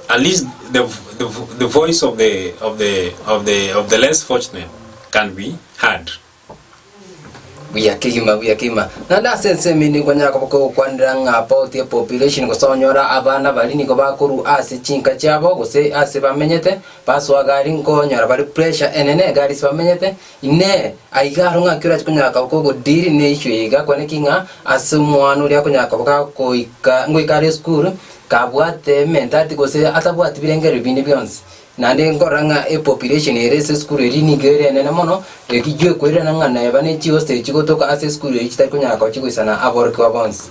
at least the voice of the less fortunate can be heard. We are kima. Nanda sense mini kwanya ko kwandanga about the population ko sonyora abana bali ni ko bakuru ase chinka chabo ko se ase bamenyete paswa gari ko nyora bali pressure enene gari bamenyete ine aigaro nga kira kunya ko diri ne issue iga kone kinga ase mwana uri kunya ko ika ngwe school kabwate mentati ko se atabwate birengere bindi byonse nande ngoranga population erese school eri ni gere nene mono ekijwe kwera nanga na bane chi hostel chikotoka ase school eri chitari kunya ko chikwisana aborke wabons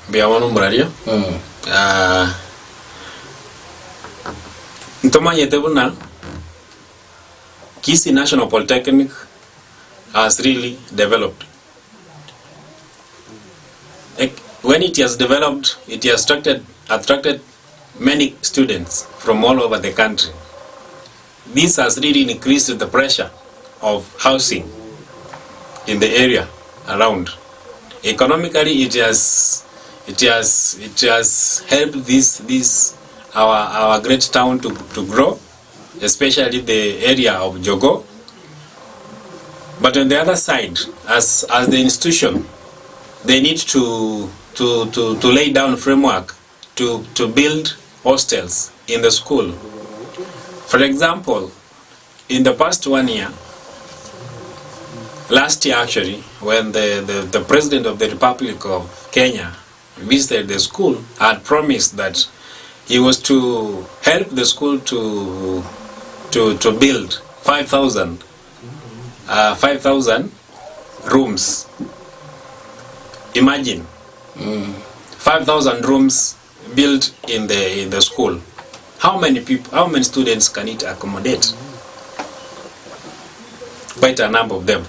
biamano muraria ntomanyete buna Kisii National Polytechnic has really developed. When it has developed, it has attracted many students from all over the country. This has really increased the pressure of housing in the area around. Economically, it has helped this our great town to grow, especially the area of Jogo. But on the other side, as the institution, they need to lay down a framework to build hostels in the school. For example, in the past 1 year, last year actually, when the President of the Republic of Kenya visited the school, had promised that he was to help the school to build 5,000 rooms. Imagine 5,000 rooms built in the school. How many students can it accommodate? Quite a number of them.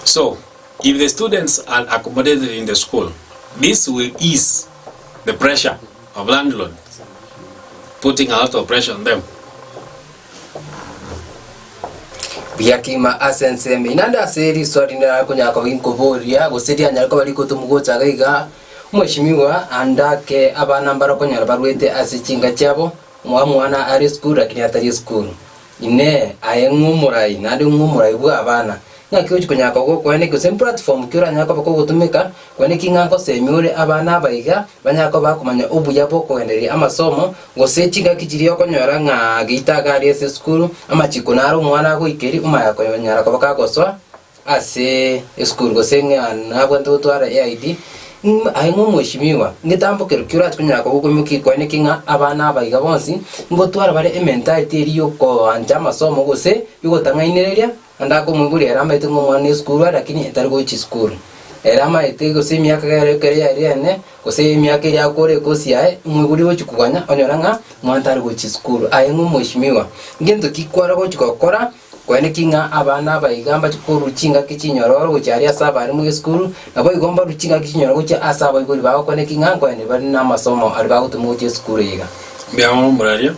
So, if the students are accommodated in the school, this will ease the pressure of landlords, putting a lot of pressure on them. Biakima asense minanda seri swali na kunya ko inkoboria go seri anya ko bali ko tumugocha gaiga mweshimiwa andake abana mbaro kunya barwete asichinga cyabo mwana ari school lakini atari school ine ayengumurai nandi ngumurai bwa abana nyakyo kunya ko kwene ko sem platform kyura nyako ko gutumika kwene kinga ko semiure abana baiga banyako bakumanya ubuya boko enderi amasomo ngo sechinga kijiriyo ko nyora nga gitaga ari school amachiko naro mwana ko ikeri umaya ko nyara ko bakagoswa ase school go senga nabwo ndotwara AID ayingo mweshimiwa ngitambuke kyura kunya ko gukumiki kwene kinga abana baiga bonsi ngo twara bare mentality iriyo ko anja masomo go se yugo tangainereria andako mwiburi erama itungo mwana school lakini etarigo chi school erama etego se miaka kare yarene ko se miaka ya kore ko siae mwiburi wo chikuganya onyoranga mwantarigo chi school ayengo mweshimiwa ngento kikwara ko chikokora kwene kinga abana baigamba chikuru chinga kichinyororo go chari asaba ari mu school nabo igomba ruchinga kichinyororo go asaba igori bawo kwene kinga kwene bari na masomo ari bago tumu chi school yiga biamo murario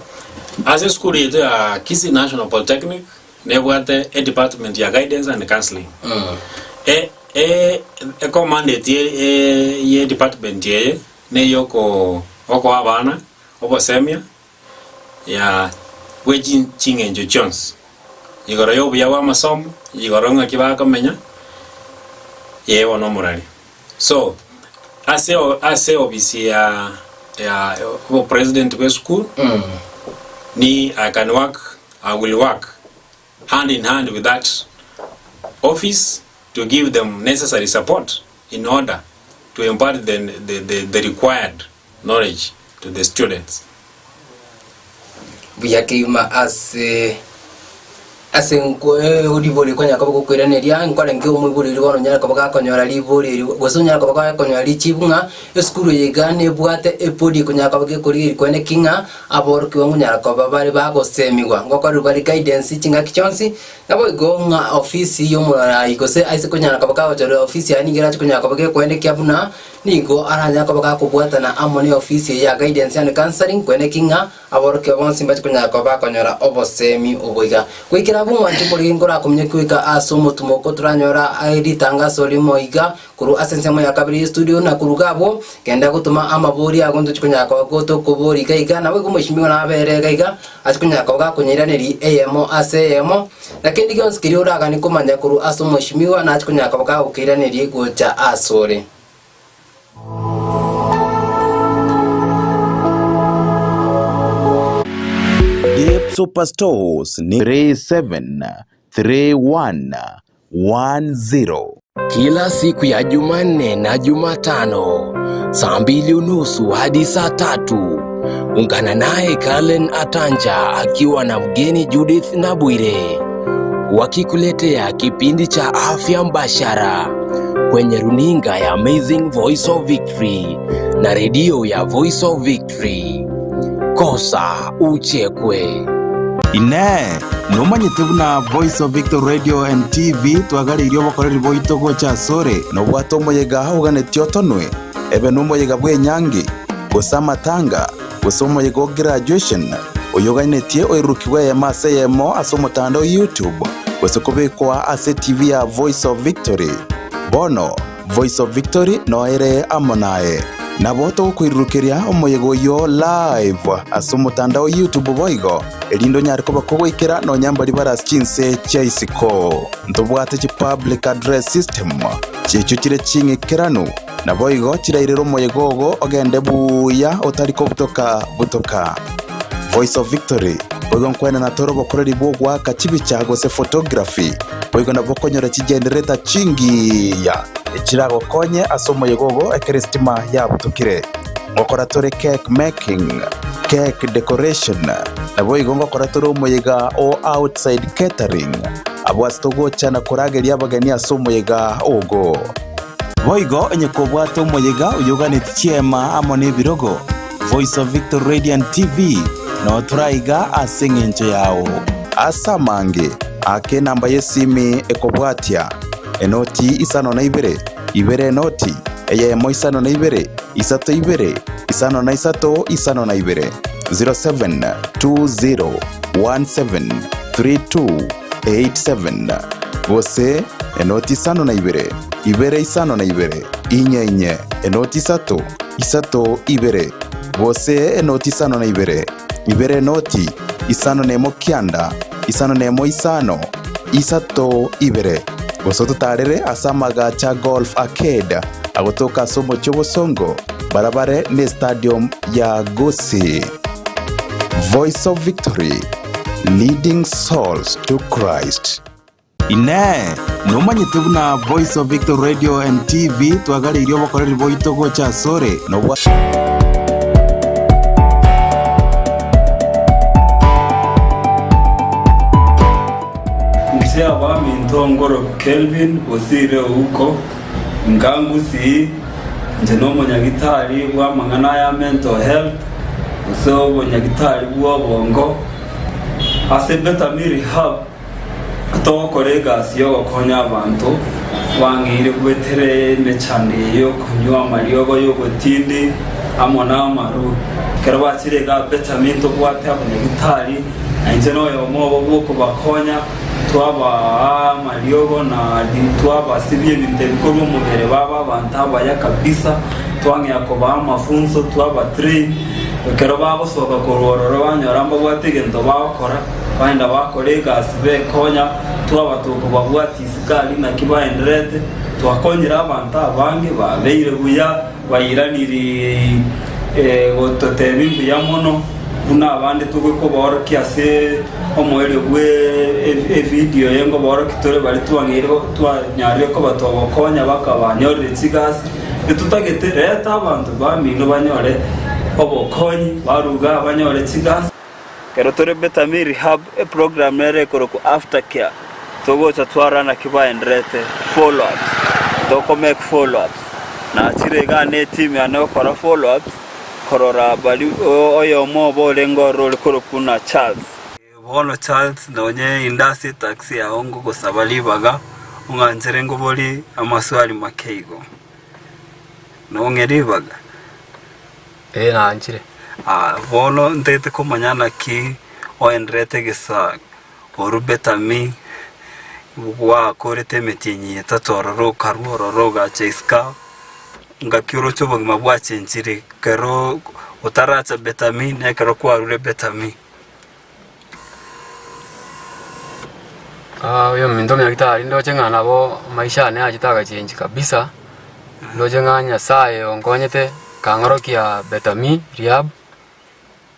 as a school yetu ya Kisii National Polytechnic nebwate a department ya guidance and counseling. Commanded ye department ye ne yoko abana obosemia ya wejin chingenjo chons igoro yobu ya wa masomo igoro nga kibaka menya ye wono murali. So ase obisi ya president of school ni I will work hand in hand with that office to give them necessary support in order to impart the required knowledge to the students. Biyakima asenko udibole kwanya ko kwereneria nkora nge umubuli ribono nyara ko bakakonyora libole gosunya ko bakakonyora lichibunga school yegane bwate epodi kunya ko bakekori kwene kinga aborke nyara ko babari bagosemiwa ngoko bari guidance chinga kichonsi nabo igonga office yo mura igose aise kunya ko bakakonyora office yani ngira kunya ko bakekwende kyabuna nigo aranya ko bakakubwata na amoni office ya guidance and counseling kwene kinga aborke bonsi mbachi kunya ko bakakonyora obosemi oboiga kwikira na bumwanji muri ngora kumye kwika asomo tumoko turanyora ritangazo limoiga kuru asensemo ya kabiri studio na kurugabo kenda gutuma amaburi agondo chikunyaka goto kubori kaiga nawe kumwishimiwa na bere kaiga achikunyaka ga kunyiraniri AM asemo lakini gionskiri uraga ni kumanya kuru asomo mwishimiwa na achikunyaka ga ukiraniri gocha asore. Superstores ni 373110. Kila siku ya Jumanne na Jumatano saa 2:30 hadi saa 3 ungana naye Kalen Atanja akiwa na mgeni Judith Nabwire wakikuletea kipindi cha afya mbashara kwenye runinga ya Amazing Voice of Victory na redio ya Voice of Victory. Kosa uchekwe. Ine numanyite buna Voice of Victory Radio and TV twagaririo bakorera boitogo cha sore no bwatomoyega hauganetio tonwe ebe numoyega bwenyangi gosamatanga gosomoyega graduation oyoganetie oirukiwe ya maseyemo asomotando YouTube gosokobekwa ase TV ya Voice of Victory bono Voice of Victory no ere amonae na boto kuirukiria omoyego yo live asomotando YouTube boigo elindo nyariko bakogwikira no nyambari baras chinse chaisiko ntobwate chi public address system chicho kire chingikiranu na boigo kirairero moyegogo ogende buya otariko butoka Voice of Victory boigo nkwena na toro bokoreri bogwa kachibi chago se photography boigo na bokonyora chigendereta chingi ya echirago konye asomoyegogo ekerestima ya butokire ngokora tore cake making cake decoration na boigo ngokora tore omoyega o outside catering abwastogo chana korageria abagani asomoyega ogo boigo enyekobwato omoyega uyoganeti chiema amone birogo Voice of Victory Radio and TV no turaiga asengencho yao asamange ake namba yesimi ekobwatia enoti isano na ibere enoti eyemo isano na isato isano na isato isano na 0720173287 gose enoti isano na ibere isano na inye enoti isato gose enoti isano na ibere enoti isano nemo kianda isano nemo isano isato gosoto tarere asamaga cha golf arcade agotoka somo chobosongo barabare ne stadium ya Gosi. Voice of Victory, leading souls to Christ. Ine numanyite buna Voice of Victory Radio and TV twagaririo bakorera boitogo cha sore no Aba mintongoro Kelvin osire uko ngangusi nje no munyagitari wa mangana ya mental health uso munyagitari wa bongo asebeta miri hub to korega siyo konya abantu wangire kubetere mechane yo kunywa mariyogo yo gotindi amona maru kerabachirega beta minto kwata munyagitari nje no yo mobo boko bakonya twaba mariyogo na twaba sibye bitebiko mubere baba bantaba ya kabisa twange yakoba mafunzo twaba 3 kero babo soka kororo banyoramba bwategento bakora baenda bakorega asibe konya twaba tukuba bwatisikali na kibaendrete twakonyera abanta bange babeire buya bayiraniri gototebimbu ya mono una abandi tugwe boro kiase omwere gwe video yengo boro kitore bari twangiro twanyare ko batobokonya bakabanyorere tsigasi etutagete reta abantu bamino banyore obokonyi baruga abanyore tsigasi kero tore betamiri rehab program nere ko after care togocha twarana kibaendrete follow up doko make follow up na chirega ne team yanokora follow up korora bali oyo mobo lengo role koro kuna Charles bono Charles donye industry taxi ya ongo gosabali baga unganzere ngo boli amaswali makeigo no ngeri baga nanjire bono ndete ko manyana ki o endrete gesa oru betami wa korete metinyi tatororo karwororo ga cheska ngakiuro chobo mabwa chenjiri kero utaracha betami ne kero kwarure betami. Yo mindomi yakitari ndo chenga nabo maisha ne ajitaka chenji kabisa. Ndo chenga nyasaye ongonyete kangorokia betami rehab.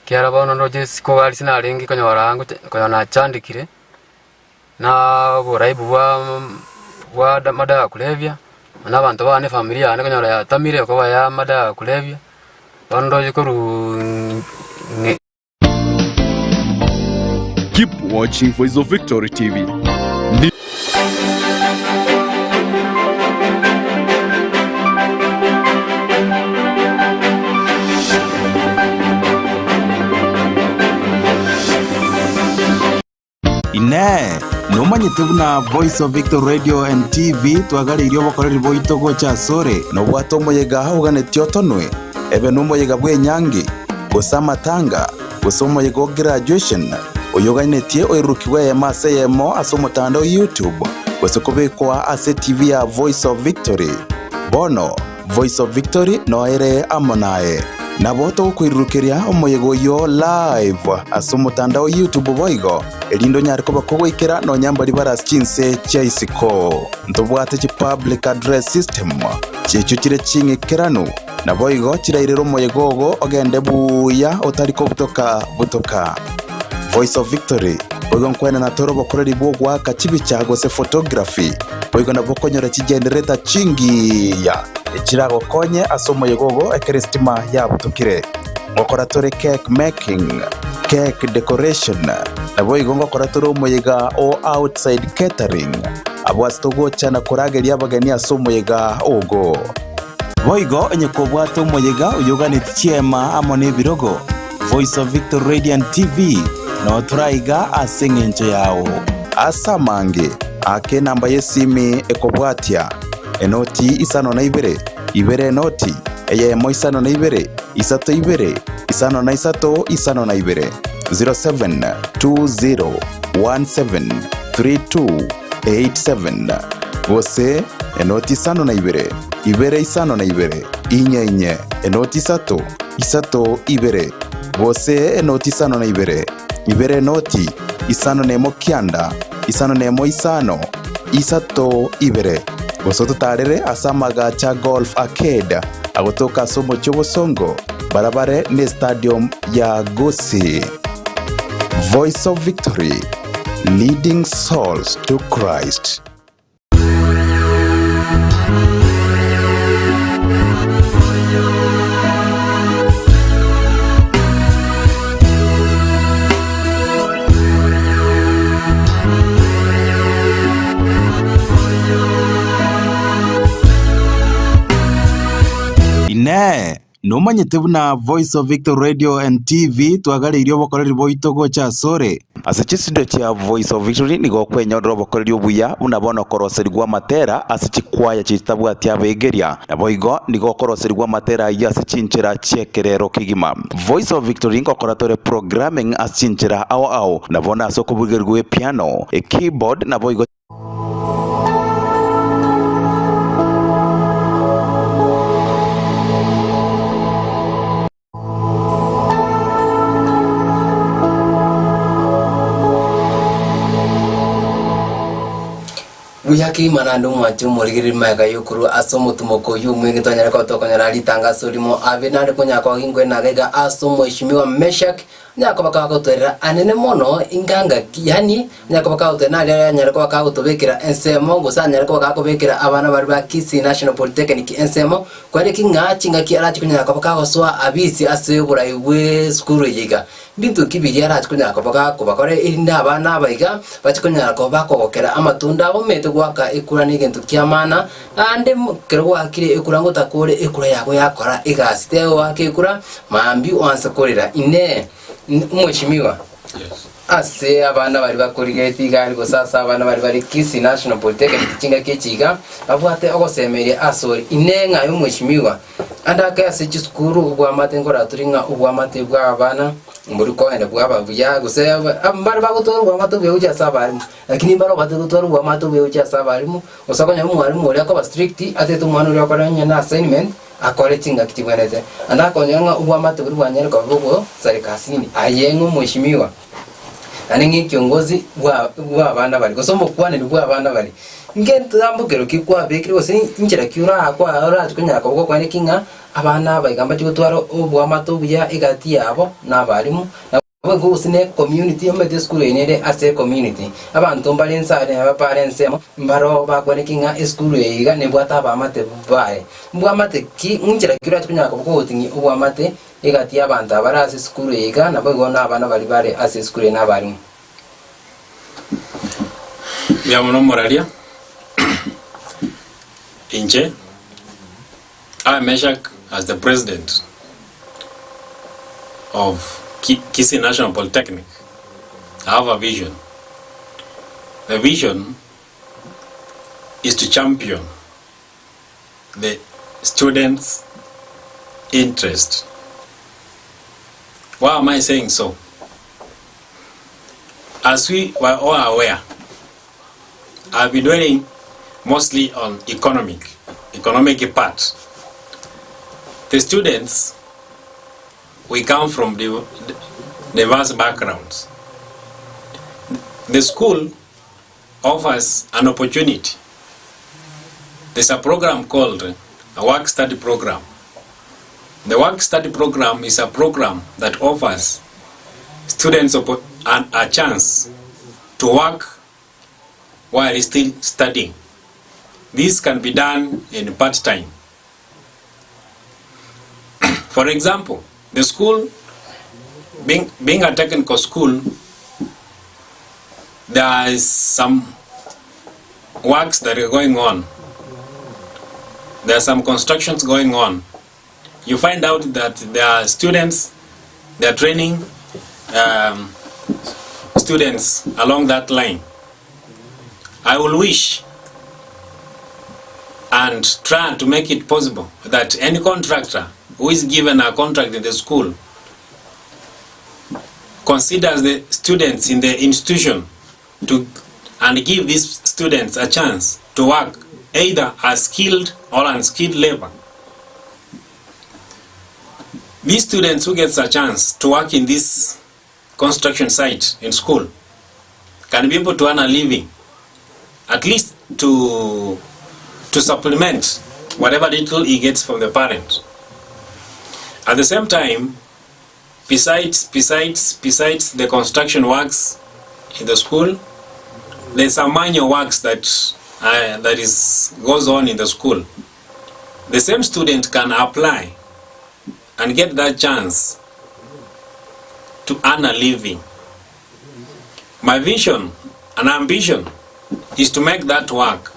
Kiara bono ndo jesiko gali sina rengi konyora angu konyona chandikire. Na buraibu wa mada ya kulevya. N'abantu bane familia ne konyora ya tamire ko ya mada ya kulevya. Ndo jikuru Keep watching Voice of Victory TV. Ine numanyite buna Voice of Victory Radio and TV twagaririo bokoreri boitogo cha sore no bwato moyega hugane tiotonwe ebe numoyega bwenyangi gusama tanga gusomo yego graduation oyoganetie oirukiwe ya mase yemo asomotando YouTube gusokobekwa ase TV ya Voice of Victory bono Voice of Victory no ere amonae naboto kuirukiria omoyego yo live asomotando YouTube boigo elindo nyariko bakogwikira no nyambari baras chinse chaisiko ntobwate chi public address system checho chire chingikiranu na boigo chirairero moyegogo ogende buya otariko butoka Voice of Victory boigo nkwena na toro bokoreri bogwa kachibi chago se photography boigo na bokonyora chigendereta chingi ya echirago konye asomo yegogo ekristima ya butokire ngokora tore cake making cake decoration na boigo ngokora toro moyega o outside catering abwastogo chana korageria bagani asomo yega ogo boigo enye kobwato moyega uyoganit chiema amone birogo Voice of Victory Radio and TV no turaiga asengencho yao asamange ake namba yesimi ekobwatia enoti isano na ibere enoti eye mo isano na isato isano na isato isano na 0720173287 wose enoti isano na ibere isano na inye enoti isato ibere wose enoti isano na ibere enoti isano nemo kianda isano nemo isano isato ibere gosoto tarere asamaga cha golf arcade agotoka somo chobosongo barabare ne stadium ya Kisii. Voice of Victory, leading souls to Christ. Ine numanyite buna Voice of Victory Radio and TV twagaririo bokoreri boitogo cha sore ase chisindo cha Voice of Victory nigo kwenyodro bokoreri obuya unabona koroserigwa matera ase chikwaya chitabwa tia begeria na boigo nigo koroserigwa matera ya ase chinchera chekerero kigima Voice of Victory ngokora tore programming ase chinchera ao nabona asokubugerwe piano a keyboard na boigo Uyaki manando mwacho morigiri maga yokuru asomo tumoko yumwe gitonyera ko tokonyera litanga solimo avenare konya ko ingwe nagega asomo ishimiwa MESHACH nyako bakako twerera anene mono inganga yani nyako bakako twenara nyarako bakako tobekera ensemo gusanya ko bakako bekera abana bari ba Kisii National Polytechnic ensemo kwari kinga chinga kiara chikunya ko bakako swa abisi asebura iwe skuru yiga bintu kibiri ara chikunya ko bakako bakore inda abana baiga bachikunya ko bakako gokera amatunda bometo gwaka ikurani gentu kiamana ande kerwa akire ikurango takore ikura yago yakora igasite wake ikura mambi wansa korera ine Mheshimiwa. Yes. ase abana bari bakurigeti gari go sasa abana bari Kisii National Polytechnic chinga kechiga abwate ogosemeria asori inenga yo mweshimiwa andaka ase chiskuru ubwa matengora turinga ubwa mate bwa abana muri ko enda bwa babuya gose ambara bagutora ubwa mate bwa uja sabarimu lakini baro batutora ubwa mate bwa uja sabarimu osakonya umwarimu uri akaba strict atetu mwana uri akoranya na assignment akore chinga kitibwenete andaka nyanga ubwa mate bwa nyere ko bugo sarikasini ayengo mweshimiwa aningi kiongozi wa abana bari gosombo kwane ni bwa abana bari ngendambugero kikwa bekiri wose injira kyura akwa ora tukunya ko kwane kinga abana bayigamba tibutwaro ubwa matobuya igati yabo nabarimu nabo gusine community yo mede school enere ase community abantu mbali nsane aba parents mbaro bakwane kinga school yiga ne bwata ba mate bae mbwa mate ki injira kyura tukunya ko utingi ubwa mate igati y'abantu abara ase school yiga nabo gona abana bari ase school n'abarimu ya muno moralia inje MESHACH as the president of Kisii National Polytechnic. I have a vision. The vision is to champion the students' interest. Why am I saying so? As we were all aware, I've been dwelling mostly on economic part. The students, we come from diverse backgrounds. The school offers an opportunity. There's a program called a work study program. The work study program is a program that offers students a chance to work while still studying. This can be done in part-time. For example, the school, being a technical school, there is some works that are going on. There are some constructions going on. You find out that there are students, they are training students along that line. I will wish and try to make it possible that any contractor who is given a contract in the school considers the students in the institution and give these students a chance to work either as skilled or unskilled labor. These students who gets a chance to work in this construction site in school can be able to earn a living, at least to supplement whatever little he gets from the parent. At the same time, besides the construction works in the school, there's some manual works that goes on in the school. The same student can apply and get that chance to earn a living. My vision and ambition is to make that work,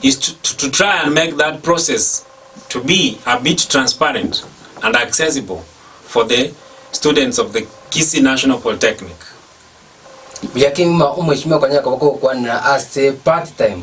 is to try and make that process to be a bit transparent and accessible for the students of the Kisii National Polytechnic. Yakima umeshimia kwa nyaka wako kwa na ase part-time.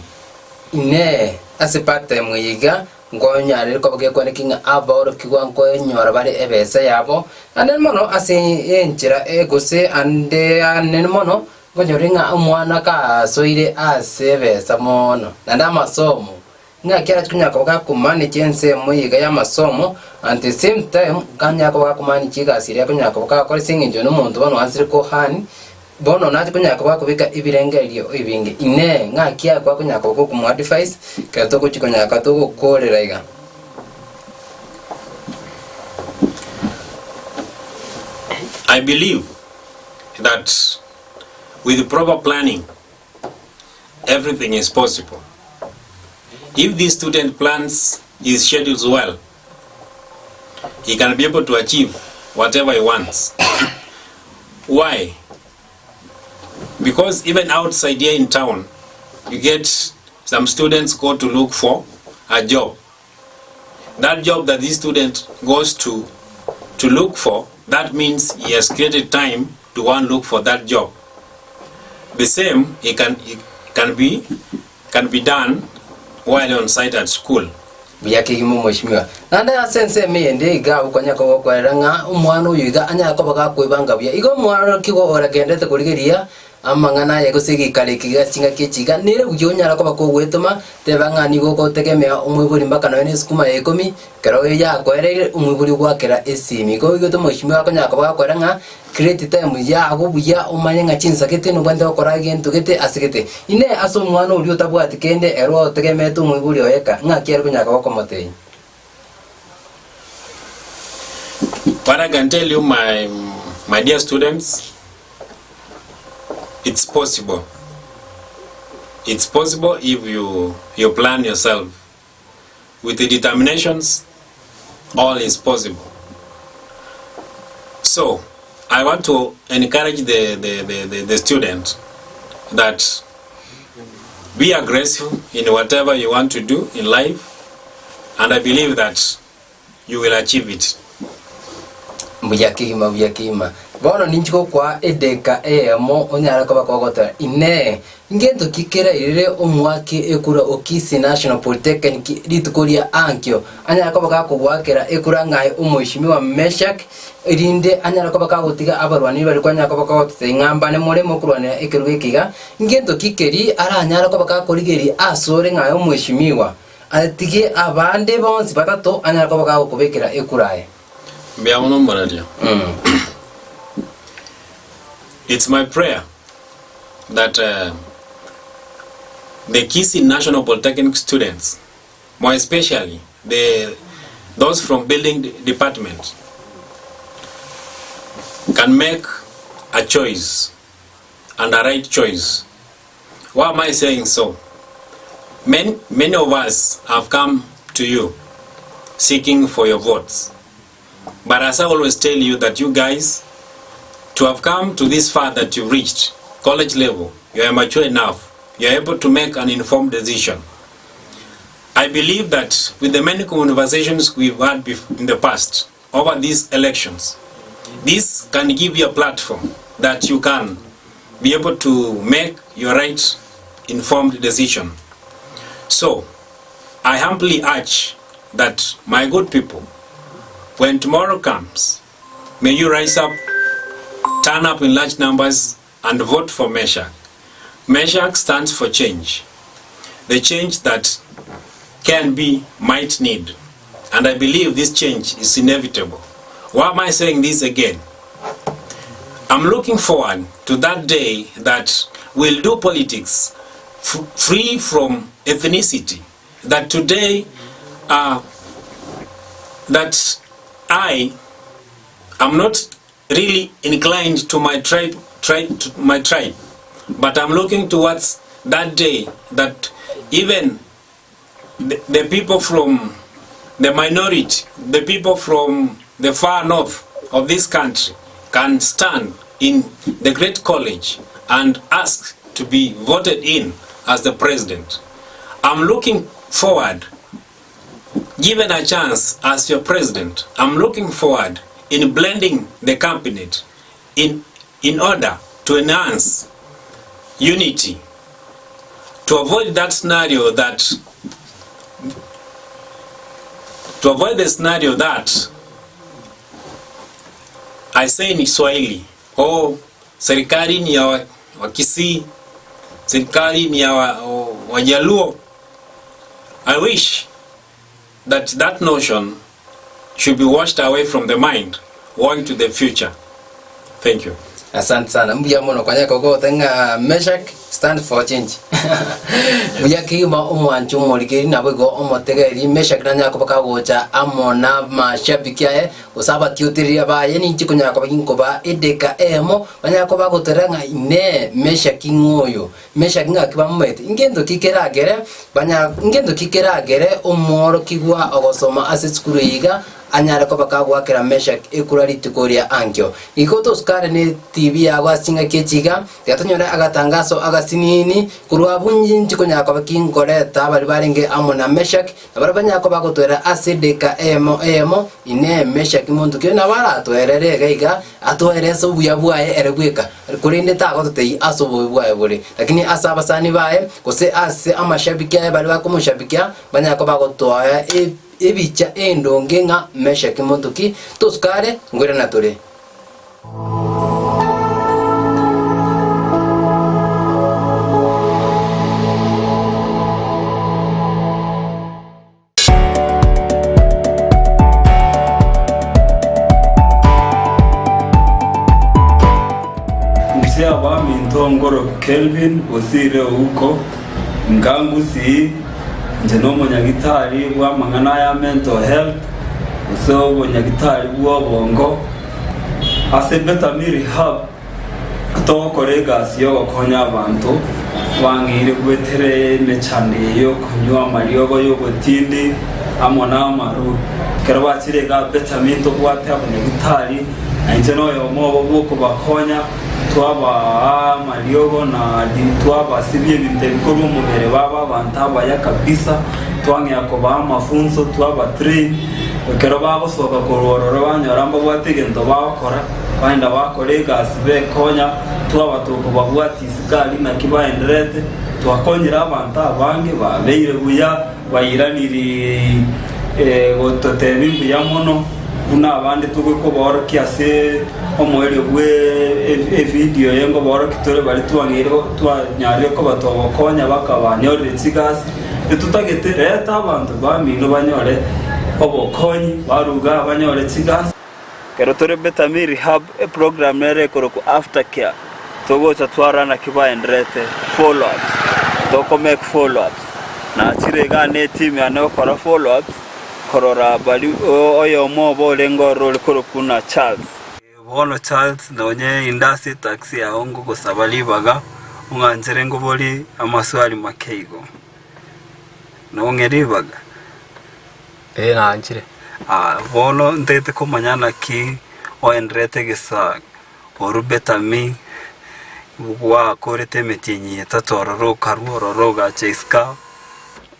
Ine ase part-time yiga ngonya rero ko bage kwa kinga aboro kigwa ngo nyora bari ebese yabo ane mono ase enchira egose ande ane mono ngonya umwana ka soire ase besa mono nanda masomo nga kera tukunya ko ka manage ense muyiga ya masomo at the same time kanya ko ka manage ga siria kunya ko ka koresinga njo no muntu bano ansiri ko hani bono nati kunya ko kubika ibirengerio ibinge ine nga kia kwa kunya ko ku advice ka to ko chikonya ka to ko korera iga. I believe that with proper planning everything is possible. If the student plans his schedules well, he can be able to achieve whatever he wants. Why? Because even outside here in town, you get some students go to look for a job. That job that this student goes to look for, that means he has created time to one look for that job. The same it can be done while on site at school. Biyake imo mheshimiwa. Nanda sense mende ga ukonya ko kweranga umwana uyiga anya ko baga kwibanga bya. Igo mwana kigo oragendete kurigeria amangana yego sigi kalekiga singa kichiga nire uyonya ko bako gwetuma tebanga nigo ko tegemea umwiburi mbaka na wene skuma yekomi kero ya kwerere umwiburi gwakera esimi. Go igo to mheshimiwa ko nyako baga kweranga create time ya ago buya umanya chinsa kete no banda okora gento kete asigete ine aso mwana uri otabwati kende ero tegeme tu mwiburi oyeka ngakero kunyaka bako motei. What I can tell you, my dear students, it's possible. It's possible if you plan yourself with the determinations. All is possible. So I want to encourage the student that be aggressive in whatever you want to do in life, and I believe that you will achieve it. Muyakima. Bono ninchiko kwa edeka emo onyara ko bakogota ine ngento kikera irire omwaki ekura Kisii National Polytechnic litukoria ankyo anyara ko bakakogwakera ekura ngai umweshimiwa MESHACH irinde anyara ko bakagotiga abarwani bari kwanya ko bakagotse ngamba ne more mokurwana ekerugekiga ngento kikeri aranyara ko bakakorigeri asore ngai umweshimiwa atige abande bonsi batato anyara ko bakagokubekera ekuraye. It's my prayer that the Kisii National Polytechnic students, more especially those from building department, can make a choice and a right choice. Why am I saying so? Many of us have come to you seeking for your votes. But as I always tell you that you guys, to have come to this far that you reached, college level, you are mature enough, you are able to make an informed decision. I believe that with the many conversations we've had in the past over these elections, this can give you a platform that you can be able to make your right informed decision. So, I humbly urge that, my good people, when tomorrow comes, may you rise up, turn up in large numbers and vote for MESHACH. MESHACH stands for change. The change that can be, might need. And I believe this change is inevitable. Why am I saying this again? I'm looking forward to that day that we'll do politics free from ethnicity. That today, that I am not really inclined to my tribe, but I'm looking towards that day that even the people from the minority, the people from the far north of this country can stand in the great college and ask to be voted in as the president. I'm looking forward, given a chance as your president, I'm looking forward in blending the cabinet in order to enhance unity, to avoid that scenario that, I say in Swahili, serikali ni ya wa Kisii, serikali ni ya Wajaluo. I wish that notion should be washed away from the mind, going to the future. Thank you. Asante sana. Mbuya mono kwa nyaka kwa tenga MESHACH stand for change. Mbuya kima umwanchu mwolikiri na wego omotegeri MESHACH na nyaka baka gocha amona mashabiki yae usaba tiutiri yaba yeni nchiko nyaka bakinko ba edeka emo banyaka bako teranga ine MESHACH ngoyo MESHACH ngaki bamwete ingendo kikeragere banya ingendo kikeragere omoro kigwa ogosoma ase skuru yiga anyare ko bakagwakira Meshach ikura ritikoria ankyo ikoto skare ne TV ya wasinga kechiga yatonyora agatangaso agasinini kurwa bunji ntiko nyako bakinkoreta bari baringe amona Meshach nabarabanya ko bagotwera asideka emo ine Meshach muntu kyo nabara twerere gaiga atweresa ubuya bwaye erebweka kurinde tago tutei asobo bwaye buri lakini asaba sani bae kose ase amashabiki bali bakomushabikia banyako bagotwaya ebicha endonge nga Meshach muntu ki toskare ngwera natore Ngoro Kelvin usire huko Kisii njeno monyagitari wa mangana ya mental health uso monyagitari wa bongo asebeta miri hub to korega siyo konya abantu wangire gwetere mechane yo kunywa mariogo yo gotindi amona maru kerwa kirega beta minto kwata monyagitari njeno yo mobo boko bakonya twaba mariogo na twaba sibye biteko mubere baba bantaba ya kabisa twange yakoba mafunzo twaba 3 kero babo soka kororo banyaramba bwategento bakora baenda bakorega asibe konya twaba tukuba bwati sikali na kibaendrete twakonyera abanta bange babeire buya bayiraniri gototebimbu ya mono una abandi tuko boro kiase omwere bwe video yengo boro kitore bari twangiro twanyare ko batobokonya bakabanyorere tsigasi etutagetereta abantu bamino banyore obokonyi baruga banyore tsigasi kero tore betami rehab program nere ko after care togo tatwarana kibaendrete follow up toko make follow up na chirega ne team yanokora follow up korora bali oyo mobo lengo role koro kuna Charles bono Charles nonye industry taxi ya ongo gusabali baga unganzere ngo boli amaswali makeigo nongeri baga nanjire bono ndete ko manyana ki o endrete gesa orubetami bugwa korete metinyi tatororo karwororo ga cheska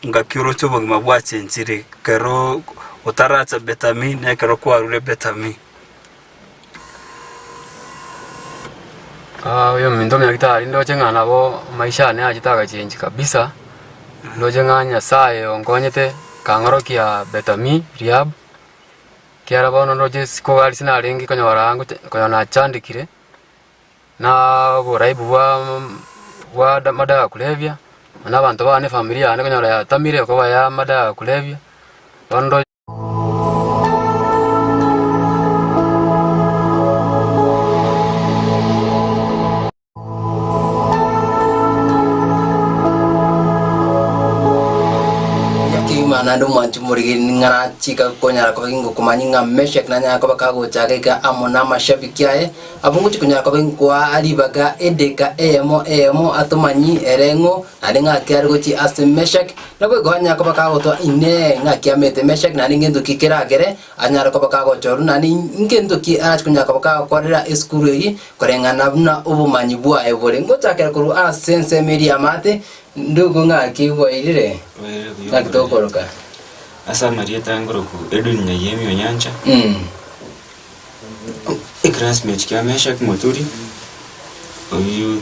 ngakiro chobo mabwache njiri kero utaracha betami ne kero kwa rule betami yo mindomi yakitari ndo chenga nabo maisha ne ajitaka chenji kabisa ndo chenga nyasaye ongonyete kangorokia betami rehab kiara bono ndo jesiko gali sina rengi konyorango konyona chandikire na boraibu wa madawa kulevya n'abantu bane familia ne konyora ya tamire ko baya madawa kulevya bondo nando mwanchu muri ngara chika konyara ko bingo kumanyinga Meshach na nyako bakago chageka amona mashabiki yae abungu chikunya ko bingwa alibaga edeka emo atumanyi erengo alinga kyari gochi as Meshach nabo gonya ko bakago to ine ngakia mete Meshach na ngendo kikiragere anyara ko bakago choru na ngendo ki achikunya ko bakago korera eskuru yi korenga nabuna ubumanyi bwa ebore ngochakera kuru asense media mate ndugu ngaki boirire nakitokoroka asa marieta ngoroku edunya yemi onyanja classmate kya MESHACH MOTURI oyu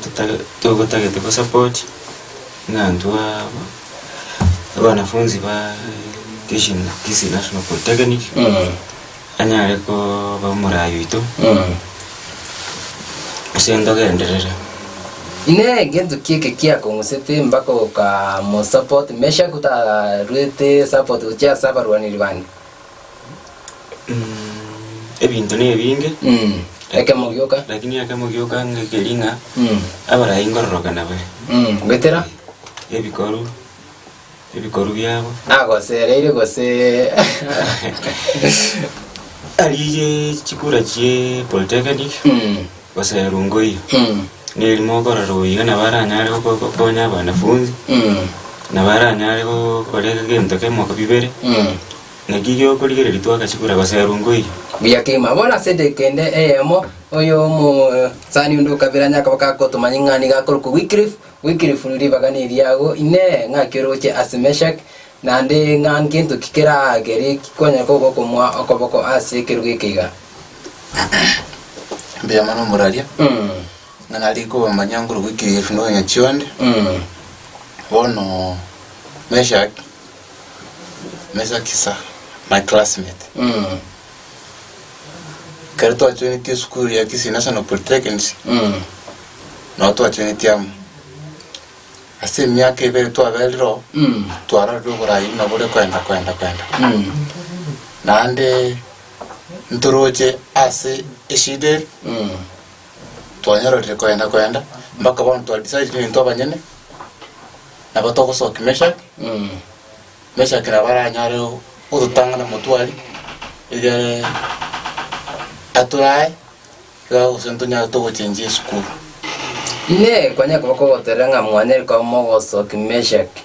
tugotagete ko support ngandwa wanafunzi ba Kisii National Polytechnic anyare ko bamurayo ito sendo genderera ine gento kike kia konsepe mbako ka mo support MESHACH kuta ruete support ucha sabarwani rwani ebintu ne binge akamugyoka lakini akamugyoka ngekelinga abara ingororoka nabe ngwetera ebikoru byabo agosereire gose aliye chikura chie Polytechnic gose rungoyi nilimo kororo yona baranyare ko abanafunzi na baranyare ko kolega gento kemo kabibere Nagiyo kuligere litwaka chikura baserungoi. Bia kima bona sede kende emo oyo mo sani undu kabira nyaka bakako tumanyingani gakoro ku Wycliffe ndi bagani riago ine ngakiroche asimeshak nande ngan kintu kikera geri kikonya koko komwa okoboko ase kirugikiga. Bia mano muraria. Nganali ko manyanguru Wycliffe no nyachionde. Wono MESHACH Kisa my classmate. Kerto achoni school ya Kisii National Polytechnic. Na to achoni tiam. Ase miaka ibere to abelro. Twara rugura ina bore kwenda. Na ande ntoroje ase eshide. Twanyaro de kwenda. Mbaka bano to decide ni to banyene. Na batoko so MESHACH. MESHACH na bara nyaro udutanga na MOTURI. Ile aturai ga usentonya to change school. Ne kwanya koko teranga mwanere kwa mogo so MESHACH.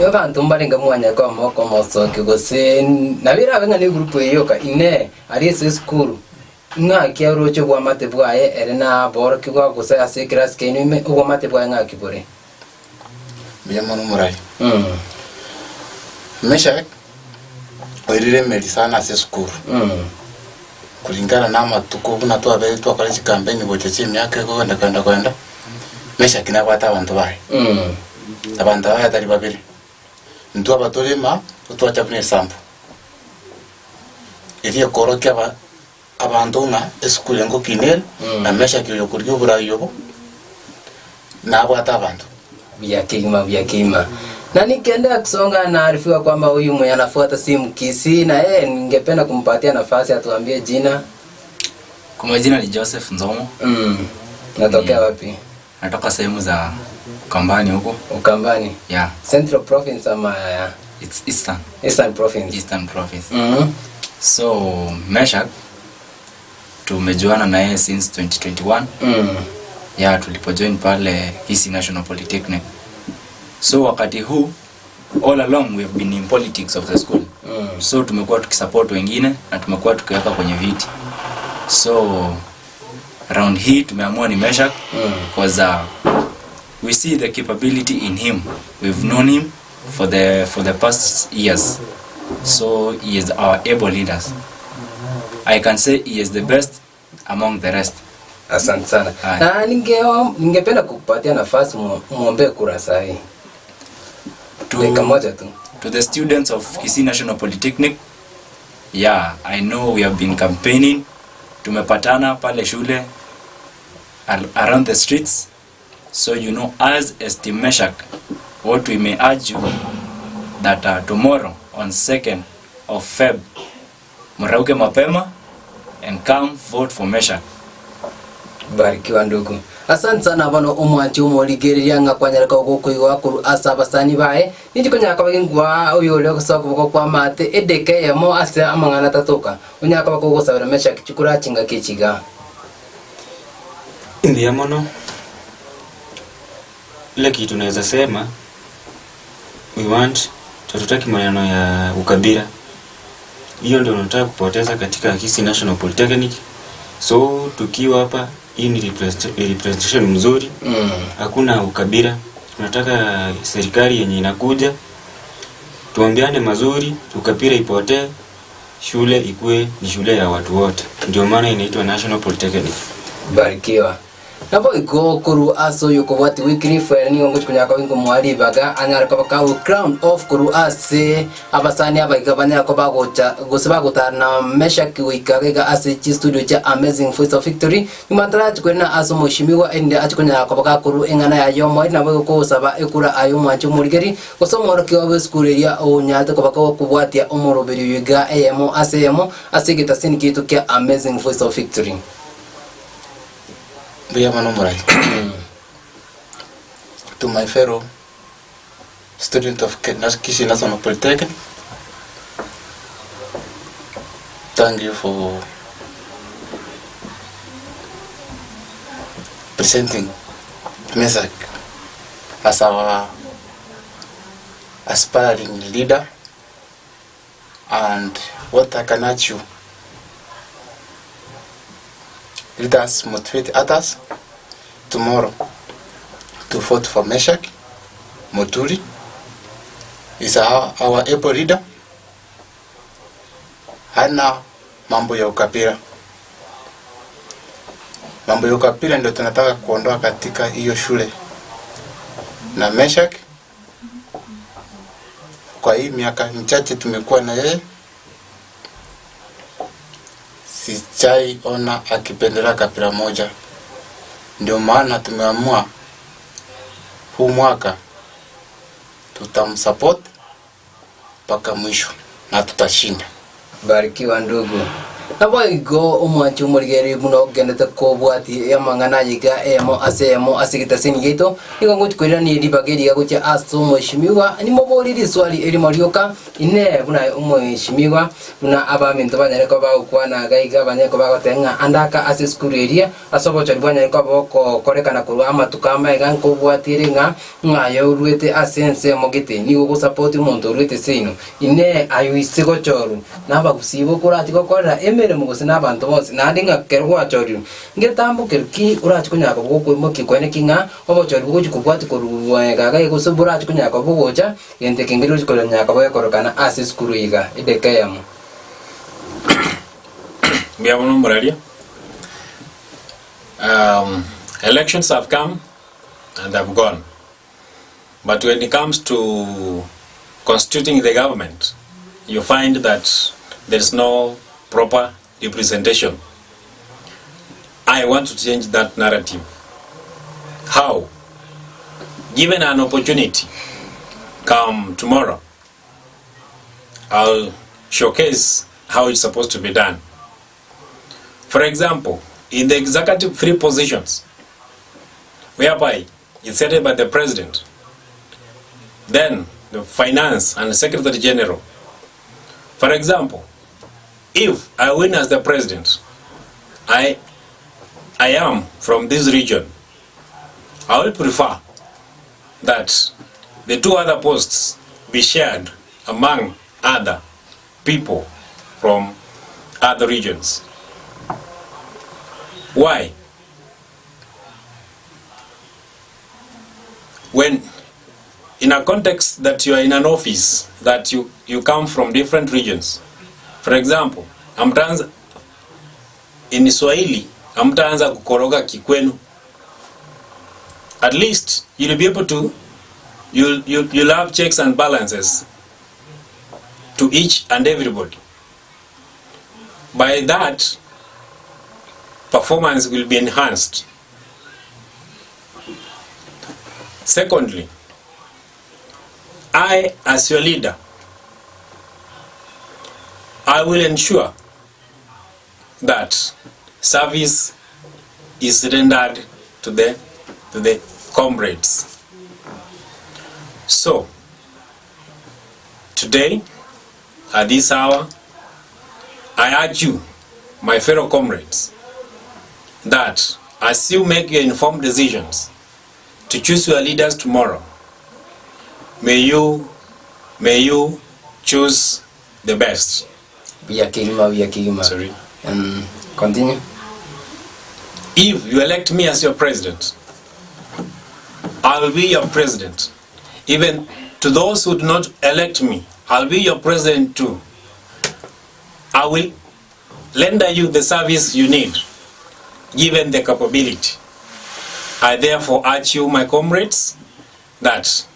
Yo bantu mbarenga mwanya kwa mogo so kigose na bira benga ni group yoka ine ari school. Nga kiaro cho bwa mate bwaye erena bor kigwa gusa ase class kenime ubwa mate bwaye nga kibore. Biyamano murai. MESHACH oirire medicine ase school. Kulingana na matuko na to abere to akale campaign bocheche myaka ko kwenda. MESHACH na kwata abantu bae. Abantu bae atari babiri. Ntu abatolema to achapne sample. Iri korokia ba abantu na school ngo kinel na MESHACH yo kuryo burayo na kwata abantu. Bia kima. Na nikiendelea kusonga na arifiwa kwamba huyu mwenye anafuata simu Kisii na ningependa kumpatia nafasi atuambie jina. Kwa majina ni Joseph Nzomo. Natokea wapi? Natoka sehemu za Ukambani huko. Ukambani? Yeah. Central Province ama It's Eastern. Eastern Province. Eastern Province. So MESHACH tumejuana na yeye since 2021. Yeah, tulipojoin pale Kisii National Polytechnic. So wakati huu all along we have been in politics of the school. So tumekuwa tukisupport wengine na tumekuwa tukiweka kwenye viti. So around here tumeamua ni MESHACH because we see the capability in him. We've known him for the past years. So he is our able leaders. I can say he is the best among the rest. Asante sana. Na ningependa kukupatia nafasi muombe kura sahi. To the students of Kisii National Polytechnic, yeah, I know we have been campaigning. Tumepatana pale shule around the streets. So you know, as Team MESHACH, what we may urge you that tomorrow on 2nd of Feb, mrauke mapema and come vote for MESHACH. Barikiwa ndugu. Asante sana bano omwanchi umoligereria nga kwanyaraka gokuigwa kuru asabasani bae nitikonya kabagingwa uyo lyo kusoko kwa mate edeke yamo ase amangana tatoka unyaka bako sabira MESHACH chikura chinga kichiga Ndio mono ile kitu tunaweza sema we want tutaki maneno ya ukabila. Hiyo ndio tunataka kupoteza katika Kisii National Polytechnic. So tukiwa hapa hii ni representation mzuri. Hakuna ukabila. Tunataka serikali yenye inakuja tuambiane mazuri, ukabila ipotee, shule ikue ni shule ya watu wote. Ndio maana inaitwa National Polytechnic. Barikiwa. Nabo iko kuru aso yuko wati Wycliffe ni ngo kunyaka wingo mwali baga anyaraka bakawo crown of kuru ase abasani abagabanya ko bagocha gusaba gutana MESHACH wikagega ase chi studio cha Amazing Voice of Victory imatara kwena aso moshimiwa ende achikonya ko bakakuru engana ya yomo nabo ko saba ekura ayo mwancho murigeri gusomoro kiwa school ya onyate ko bakawo kubwatia omoroberi yiga emo ase gitasini kitu kya Amazing Voice of Victory. Biyamano murai. To my fellow student of Kisii National Polytechnic, thank you for presenting MESHACH as our aspiring leader And what I can urge you, let us motivate others tomorrow to vote for MESHACH. MOTURI is our able leader. Hana mambo ya ukabila. Mambo ya ukabila ndio tunataka kuondoa katika hiyo shule. Na MESHACH, kwa hii miaka michache tumekuwa na yeye, sijai ona akipendelea kabila moja. Ndio maana tumeamua huu mwaka tutamsupport mpaka mwisho na tutashinda. Barikiwa ndugu. Naboigo umwanchi umurigeri muno genete kobwati yamangana yiga emo asigitasini gito nigo ngutkwira ni ribageri yagucha aso mweshimiwa ni moboriri swali eri morioka ine buna umweshimiwa buna abaminto banyareko bagukwana gaiga banyareko bagotenga andaka ase skuru eria asobo chari banyareko boko korekana kurwa amatukama eganko bwatirenga ngayo urwete asense mogite nigo go support umuntu urwete sino ine ayuisigo choru nabagusibo kurati gokorera mugose n'abantu bose nandi ngakerwa chori ngetambo kerki urachi kunyaka bwo moki kwene kinga obochori bwo kubwati koruwega gaye gusubura kunyaka bwo goja yente kingiro chikola nyaka bwo korokana ase skuru yiga idekayamo Biamono Moralia. Elections have come and have gone, but when it comes to constituting the government, you find that there is no proper representation. I want to change that narrative. How? Given an opportunity, come tomorrow, I'll showcase how it's supposed to be done. For example, in the executive 3 positions, whereby it's set by the president, then the finance and the secretary general. For example, if I win as the president, I am from this region, I will prefer that the 2 other posts be shared among other people from other regions. Why? When in a context that you are in an office, that you come from different regions. For example, amtaanza in Swahili, amtaanza kukoroga kikwenu. At least you'll be able to, you'll have checks and balances to each and everybody. By that, performance will be enhanced. Secondly, I, as your leader, I will ensure that service is rendered to the comrades. So, today, at this hour, I urge you, my fellow comrades, that as you make your informed decisions to choose your leaders tomorrow, may you choose the best. Sorry. Continue. If you elect me as your president, I will be your president. Even to those who do not elect me, I'll be your president too. I will render you the service you need, given the capability. I therefore urge you, my comrades, that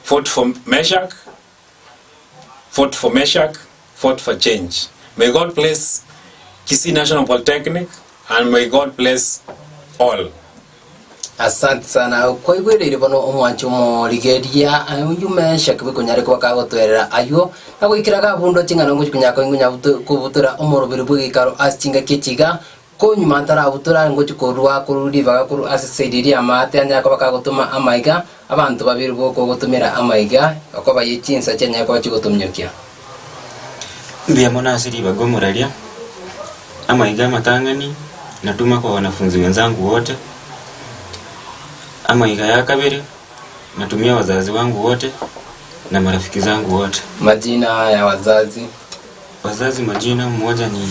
vote for MESHACH, vote for change. May God bless Kisii National Polytechnic, and may God bless all. Asante sana kwa igwere ribono omwancho mo ligeria uyu MESHACH bikunyare kwa kagotwerera ayo nagwikiraga bundo chingano ngukunyako ngunya kubutura omorobere bwigikaro asinga kichiga konyuma ntara butura nguchikorwa kurudi bagakuru asisaidiria amate anyako bakagotuma amaiga abantu babiri boko gutumira amaiga akoba yichinsa cyanya kwa chigotumyokia Mbia mona asiri bagomuraria amaiga matangani natuma kwa wanafunzi wenzangu wote. Amaiga ya kabiri natumia wazazi wangu wote na marafiki zangu wote. Majina ya wazazi Wazazi majina, mmoja ni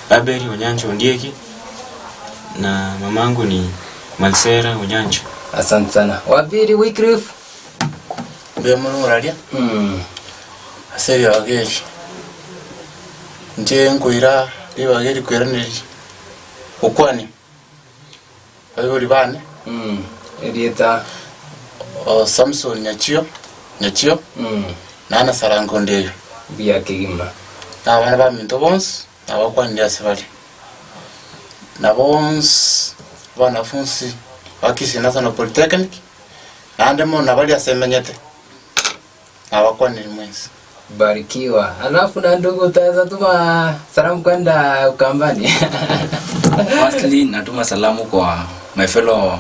Abel Onyancho Ondieki na mamangu ni Malsera Onyancho. Asante sana. Wapili Wycliffe. Bemunu uralia. Aseri wageji. Nje nkuira biwageri kweraniri. Ukwani. Ayo libane. Edieta Samson Nyachio. Nana Sarango Ndege. Bia Kigima. Na bana ba minto bons, na bakwani ndia sefali. Na bons wanafunzi wa Kisii National Polytechnic. Na ndemo na bali asemenyete. Na bakwani ni mwezi. Barikiwa. Alafu na ndugu utaweza tuma salamu kwenda Ukambani. Firstly, natuma salamu kwa my fellow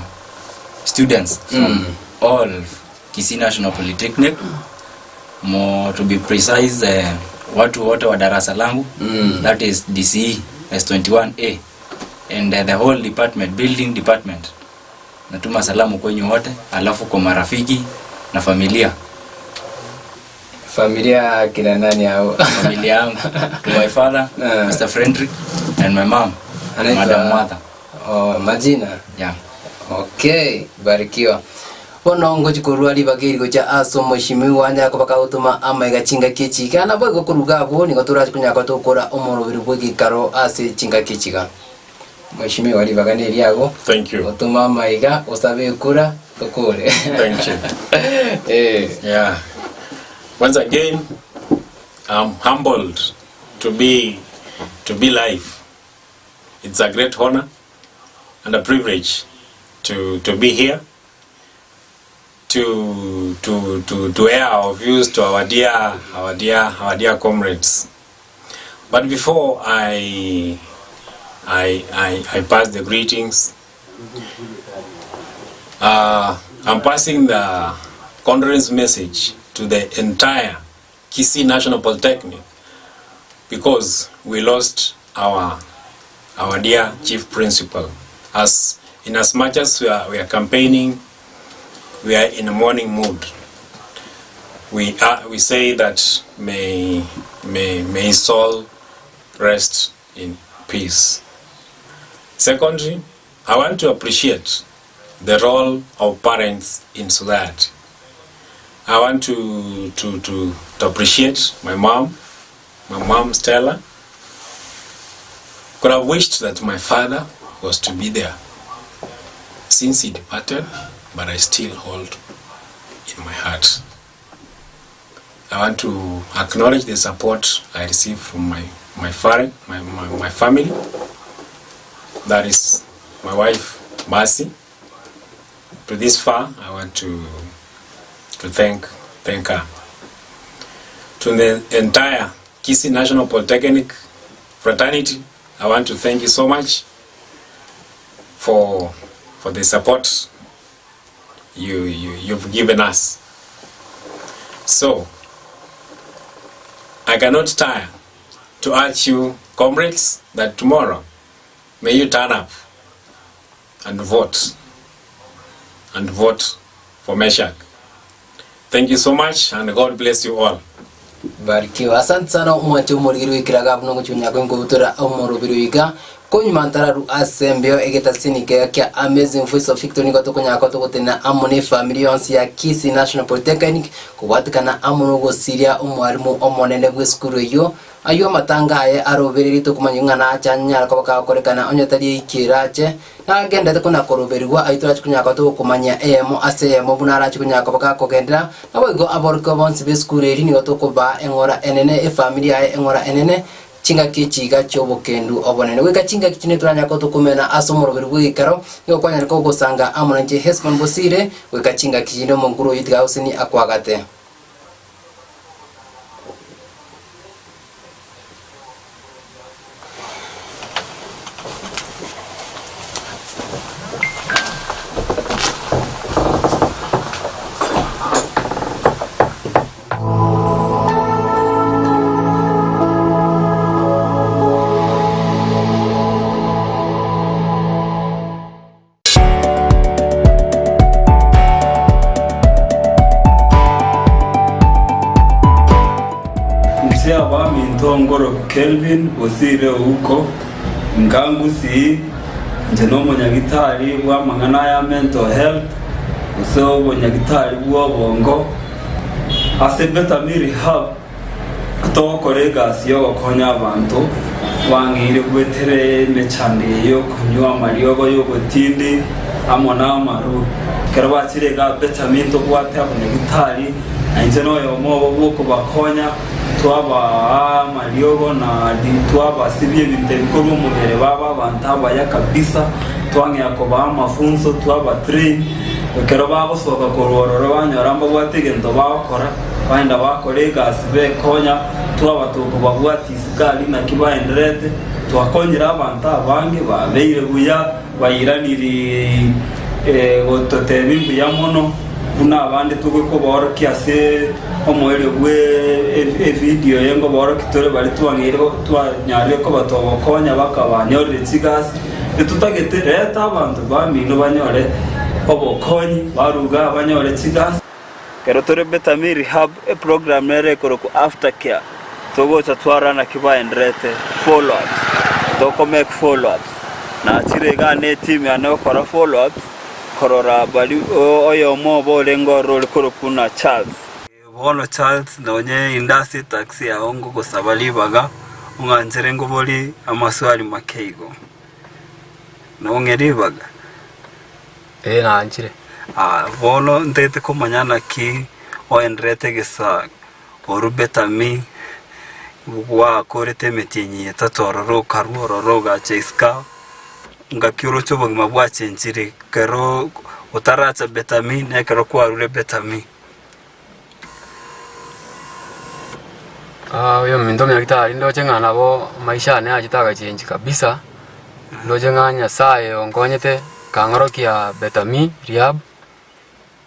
students from all Kisii National Polytechnic. More to be precise, watu wote wa darasa langu, that is DCE S21A, and the whole department, building department. Natuma salamu kwenyu wote, alafu kwa marafiki na familia. Familia kina nani hao? Familia yangu, to my father, Mr. Frederick, and my mom, Madam Mother. Oh, majina? Yeah. Okay, barikiwa. Bonongo chikorwali bagiri gocha aso mheshimiwa nyako bakawutuma amaiga chinga kichika na bogo kuruga abo ni goturaje kunyako tokora omorobiri bwegi karo ase chinga kichika. Mheshimiwa ali baganeri yago. Thank you. Otuma amaiga osabe kura tokore. Thank you. Yeah. Once again, I'm humbled to be live. It's a great honor and a privilege to be here. To air our views to our dear comrades. But before I pass the greetings, I'm passing the condolence message to the entire Kisii National Polytechnic because we lost our dear chief principal. As much as we are campaigning, we are in a mourning mood. We say that may his soul rest in peace. Secondly, I want to appreciate the role of parents in society. I want to appreciate my mom Stella. Could have wished that my father was to be there since he departed, but I still hold in my heart. I want to acknowledge the support I received from my family. That is my wife, Mercy. To this far, I want to thank her. To the entire Kisii National Polytechnic fraternity, I want to thank you so much for the support you've given us. So I cannot tire to urge you, comrades, that tomorrow may you turn up and vote for MESHACH. Thank you so much and God bless you all. Barikiwa. Asante sana umwache umurigiri wikiraga bunongo chunyako ngubutura umurubiri wiga kunyumantararu asembeo egetasini kya Amazing Voice of Victory ngoto kunyako tokotena amone family yonsi ya Kisii National Polytechnic kubatikana amunogo siria umwarimu omonene bweskuru yo ayo matanga aye arobereri to kumanyungana achanya ko bakakorekana onyatari ikirache agenda te kuna koroberwa aiturache kunyako to kumanya emo asemo bunarache kunyako bakakogendera nabo aborko bonsi beskuru eri ni goto kuba engora enene e family aye engora enene chinga kichiga chobokendu obonene weka chinga kichine turanya ko tukumena asomoroberi bwikaro yo kwanya ko gusanga amunanje Hesman Bosire weka chinga kichine monguro yitga usini akwagate. Kelvin uthire huko Kisii nje no munyagitari wa mangana ya mental health uso munyagitari wa bongo ase Betami rehab to korega siyo konya abantu wangire gwetere mechandi yo kunywa mariogo yo gutindi amona maru kerwa kirega Betami to gwate abanyagitari nje no yo mobo boko bakonya twaba mariogo na twaba sibye biteko mu mbere baba bantaba ya kabisa twange yakoba mafunzo twaba train kero babo soka kororo banyoramba gwategento bakora baenda bakorega sibe konya twaba tukubagwati sikali na kibaendrete twakonyera abantu abange babeire buya bayiraniri ototebimbu ya mono una abandi tuko boro kiase omwere bwe video yengo boro kitore bali twangire twanyare ko batobokonya bakabanyorere kigasi etutagete leta abantu bamino banyore obokonyi baruga banyore kigasi kero tore Betami rehab program nere ko aftercare togocha twarana kibaendrete follow up doko make follow up na chirega ne team yanokora follow up korora bali oyo mobo lengo role koro kuna Charles bono Charles nonye industry taxi ya ongo kusabali baga unganzere ngo boli amaswali makeigo nongeri baga nanjire bono ndete komanyana ki oendrete gesa oru Betami wa korete metinyi tatororo karuro ga cheiska ngakiro chobo mabwa chenjire kero utaracha Betami ne kero kwarure Betami yo mindo myagitari ndo chengana bo maisha ne achitaka chenji kabisa ndo chenganya sae ongonyete kangorokia Betami rehab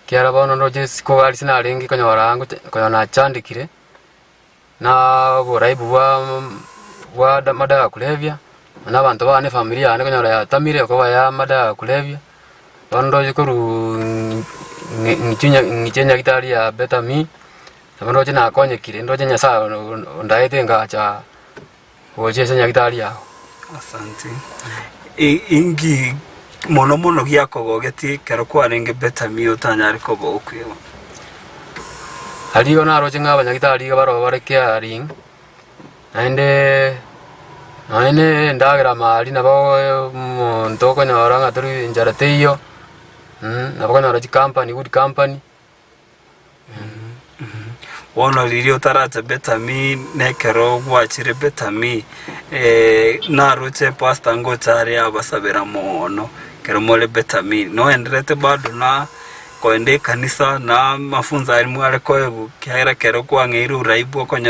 kiara bono ndo jesiko gali sina rengi konyora angu konyona chandikire na boraibu wa madawa kulevya na bantu bane familia ane konyora ya tamire ko ya madawa kulevya bondo jikuru ngichenya gitari ya Betami bondo jina konyekire ndo jenya sa ndaite ngacha oje senya gitari ya asante ingi mono gyako gogeti kero kwarenge Betami utanyari ko bokwiwa aliyo na roje ngaba nyagitari baro barekia ring naende ndagira mali nabo ntoko nyoranga turi njarate iyo nabo na roje company good company wono lilio taracha Betami nekero gwachire Betami na roche pasta ngo chari abasabera mono kero mole Betami no endrete bado na koende kanisa na mafunza alimu aleko kiaira kero kwa ngeiru raibu konyo